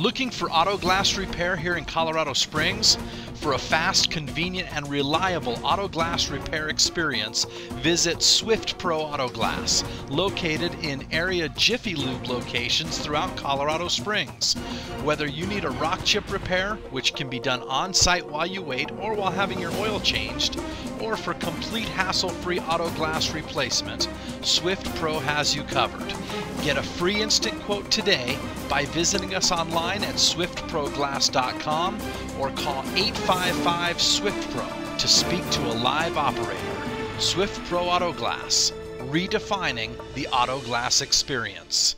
Looking for auto glass repair here in Colorado Springs? For a fast, convenient, and reliable auto glass repair experience, visit Swift Pro Auto Glass, located in area Jiffy Lube locations throughout Colorado Springs. Whether you need a rock chip repair, which can be done on-site while you wait or while having your oil changed, or for complete hassle-free auto glass replacement, Swift Pro has you covered. Get a free instant quote today by visiting us online at swiftproglass.com or call 855-SWIFT-PRO to speak to a live operator. Swift Pro Auto Glass, redefining the auto glass experience.